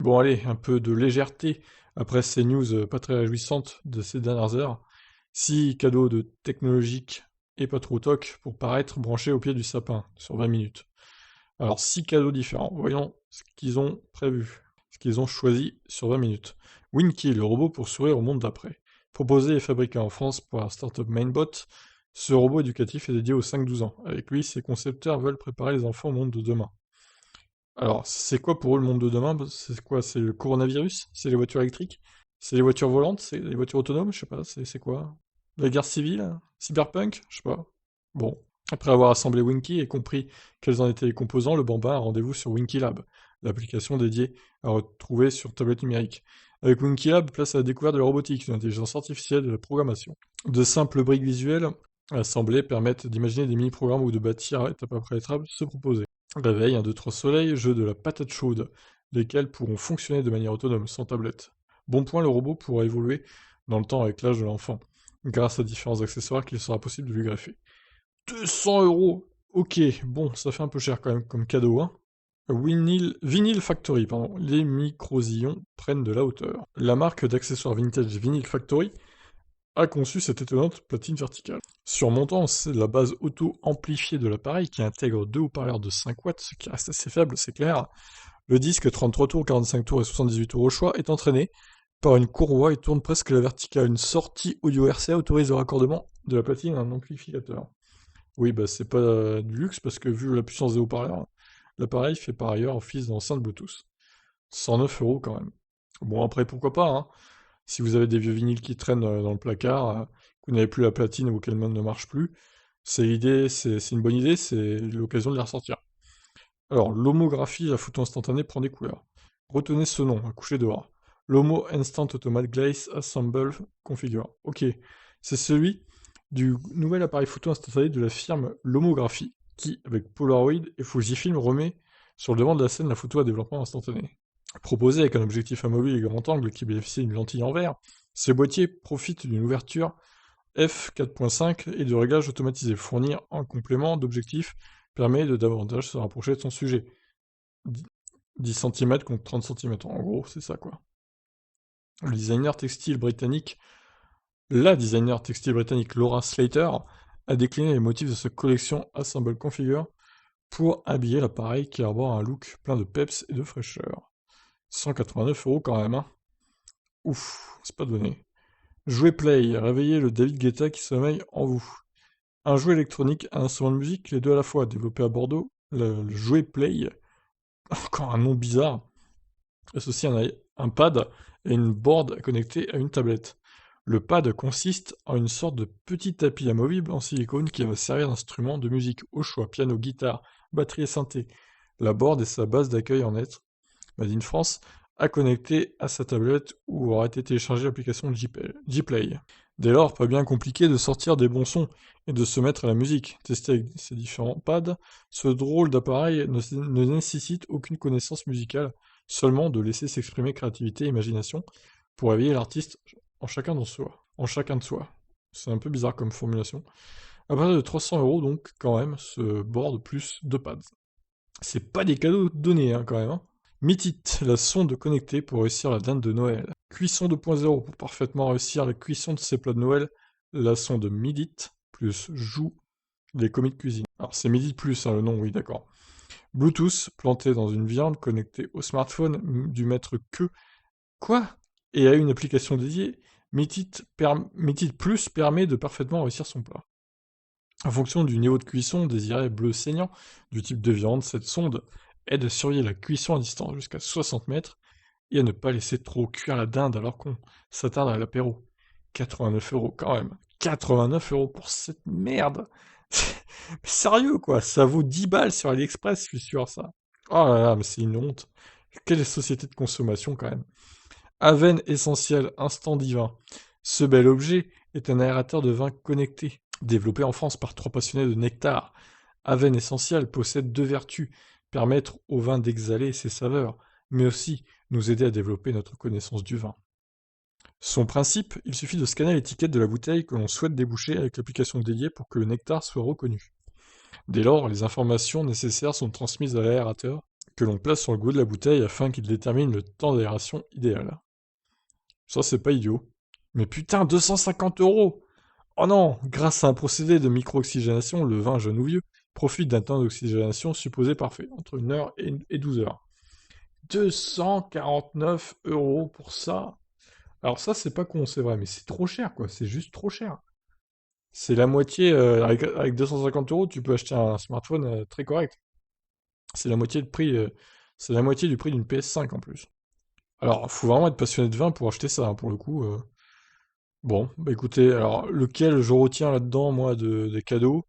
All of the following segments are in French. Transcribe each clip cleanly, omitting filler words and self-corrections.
Bon allez, un peu de légèreté après ces news pas très réjouissantes de ces dernières heures. 6 cadeaux de technologiques et pas trop toc pour paraître branchés au pied du sapin sur 20 minutes. Alors 6 cadeaux différents, voyons ce qu'ils ont prévu, ce qu'ils ont choisi sur 20 minutes. Winky, le robot pour sourire au monde d'après. Proposé et fabriqué en France par la startup Mainbot, ce robot éducatif est dédié aux 5-12 ans. Avec lui, ses concepteurs veulent préparer les enfants au monde de demain. Alors, c'est quoi pour eux le monde de demain? C'est quoi? C'est le coronavirus? C'est les voitures électriques? C'est les voitures volantes? C'est les voitures autonomes? Je sais pas, c'est quoi? La guerre civile? Cyberpunk? Je sais pas. Bon. Après avoir assemblé Winky et compris quels en étaient les composants, le bambin a rendez-vous sur Winky Lab, l'application dédiée à retrouver sur tablette numérique. Avec Winky Lab, place à la découverte de la robotique, de l'intelligence artificielle, de la programmation. De simples briques visuelles assemblées permettent d'imaginer des mini-programmes ou de bâtir étape après étape se proposer. Réveil, 1, 2, 3 soleil, jeu de la patate chaude, lesquels pourront fonctionner de manière autonome, sans tablette. Bon point, le robot pourra évoluer dans le temps avec l'âge de l'enfant, grâce à différents accessoires qu'il sera possible de lui greffer. 200 €. Ok, bon, ça fait un peu cher quand même comme cadeau, hein. Vinyl Factory, pardon. Les microsillons prennent de la hauteur. La marque d'accessoires vintage Vinyl Factory a conçu cette étonnante platine verticale. Surmontant la base auto-amplifiée de l'appareil qui intègre deux haut-parleurs de 5 watts, ce qui reste assez faible, c'est clair, le disque 33 tours, 45 tours et 78 tours au choix est entraîné par une courroie et tourne presque à la verticale. Une sortie audio RCA autorise le raccordement de la platine à un amplificateur. Oui, bah c'est pas du luxe parce que vu la puissance des haut-parleurs, l'appareil fait par ailleurs office d'enceinte Bluetooth. 109 € quand même. Bon après pourquoi pas, hein. Si vous avez des vieux vinyles qui traînent dans le placard, que vous n'avez plus la platine ou qu'elle ne marche plus, c'est une bonne idée, c'est l'occasion de les ressortir. Alors, l'homographie, la photo instantanée prend des couleurs. Retenez ce nom, à coucher dehors. L'Homo Instant Automatic Glaze Assemble Configure. Ok, c'est celui du nouvel appareil photo instantané de la firme Lomographie, qui, avec Polaroid et Fujifilm, remet sur le devant de la scène la photo à développement instantané. Proposé avec un objectif à mobile et grand angle qui bénéficie d'une lentille en verre, ces boîtiers profitent d'une ouverture f4.5 et de réglages automatisés. Fournir en complément d'objectif permet de davantage se rapprocher de son sujet. 10 cm contre 30 cm, en gros, c'est ça quoi. Le designer textile britannique, la designer textile britannique Laura Slater a décliné les motifs de sa collection Assemble Configure pour habiller l'appareil qui arbore un look plein de peps et de fraîcheur. 189 € quand même, hein. Ouf, c'est pas donné. Jouet Play, réveillez le David Guetta qui sommeille en vous. Un jouet électronique, un instrument de musique, les deux à la fois, développé à Bordeaux, le Jouet Play, encore un nom bizarre, associe un pad et une board connectée à une tablette. Le pad consiste en une sorte de petit tapis amovible en silicone qui va servir d'instrument de musique au choix, piano, guitare, batterie et synthé. La board et sa base d'accueil en net, Made in France, à connecter à sa tablette où aura été téléchargée l'application Gplay. Dès lors, pas bien compliqué de sortir des bons sons et de se mettre à la musique. Tester avec ces différents pads, ce drôle d'appareil ne nécessite aucune connaissance musicale, seulement de laisser s'exprimer créativité et imagination pour éveiller l'artiste en chacun de soi. C'est un peu bizarre comme formulation. À partir de 300 € donc, quand même, ce board plus deux pads. C'est pas des cadeaux donnés, hein, quand même, hein. Mitit, la sonde connectée pour réussir la dinde de Noël. Cuisson 2.0 pour parfaitement réussir la cuisson de ses plats de Noël. La sonde Midit plus joue les commis de cuisine. Alors c'est Midit plus, hein, le nom, oui, d'accord. Bluetooth planté dans une viande connectée au smartphone du maître que. Quoi? Et à une application dédiée, Mitit Plus permet de parfaitement réussir son plat. En fonction du niveau de cuisson désiré bleu saignant, du type de viande, cette sonde aide à surveiller la cuisson à distance jusqu'à 60 mètres et à ne pas laisser trop cuire la dinde alors qu'on s'attarde à l'apéro. 89 € quand même. 89 € pour cette merde. Mais sérieux quoi, ça vaut 10 balles sur AliExpress, je suis sûr ça. Oh là là, mais c'est une honte. Quelle société de consommation quand même. Aven Essentiel Instant Divin. Ce bel objet est un aérateur de vin connecté, développé en France par 3 passionnés de nectar. Aven Essentiel possède deux vertus, permettre au vin d'exhaler ses saveurs, mais aussi nous aider à développer notre connaissance du vin. Son principe, il suffit de scanner l'étiquette de la bouteille que l'on souhaite déboucher avec l'application dédiée pour que le nectar soit reconnu. Dès lors, les informations nécessaires sont transmises à l'aérateur, que l'on place sur le goût de la bouteille afin qu'il détermine le temps d'aération idéal. Ça, c'est pas idiot. Mais putain, 250 €! Oh non! Grâce à un procédé de micro-oxygénation, le vin jeune ou vieux profite d'un temps d'oxygénation supposé parfait, entre 1 heure et 12 heures. 249 € pour ça? Alors ça, c'est pas con, c'est vrai, mais c'est trop cher, quoi. C'est juste trop cher. C'est la moitié, avec 250 €, tu peux acheter un smartphone très correct. C'est la moitié de prix, c'est la moitié du prix d'une PS5 en plus. Alors, faut vraiment être passionné de vin pour acheter ça, hein, pour le coup. Bon, bah écoutez, alors lequel je retiens là-dedans, moi, des cadeaux?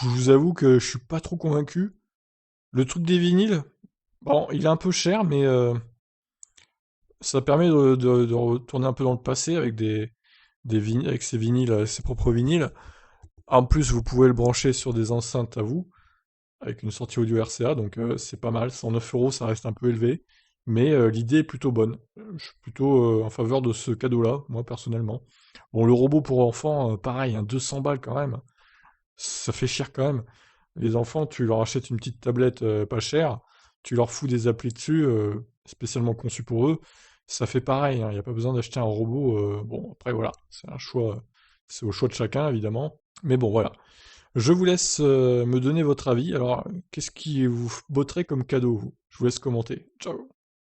Je vous avoue que je suis pas trop convaincu. Le truc des vinyles, bon, il est un peu cher, mais ça permet de retourner un peu dans le passé avec avec ses vinyles, ses propres vinyles. En plus, vous pouvez le brancher sur des enceintes à vous, avec une sortie audio RCA, donc c'est pas mal. 109 €, ça reste un peu élevé, mais l'idée est plutôt bonne. Je suis plutôt en faveur de ce cadeau-là, moi personnellement. Bon, le robot pour enfants, pareil, hein, 200 balles quand même. Ça fait cher quand même. Les enfants, tu leur achètes une petite tablette pas chère, tu leur fous des applis dessus, spécialement conçues pour eux. Ça fait pareil, hein, il n'y a pas besoin d'acheter un robot. Bon, après voilà, c'est un choix, c'est au choix de chacun évidemment. Mais bon, voilà. Je vous laisse me donner votre avis. Alors, qu'est-ce qui vous botterait comme cadeau, vous? Je vous laisse commenter. Ciao!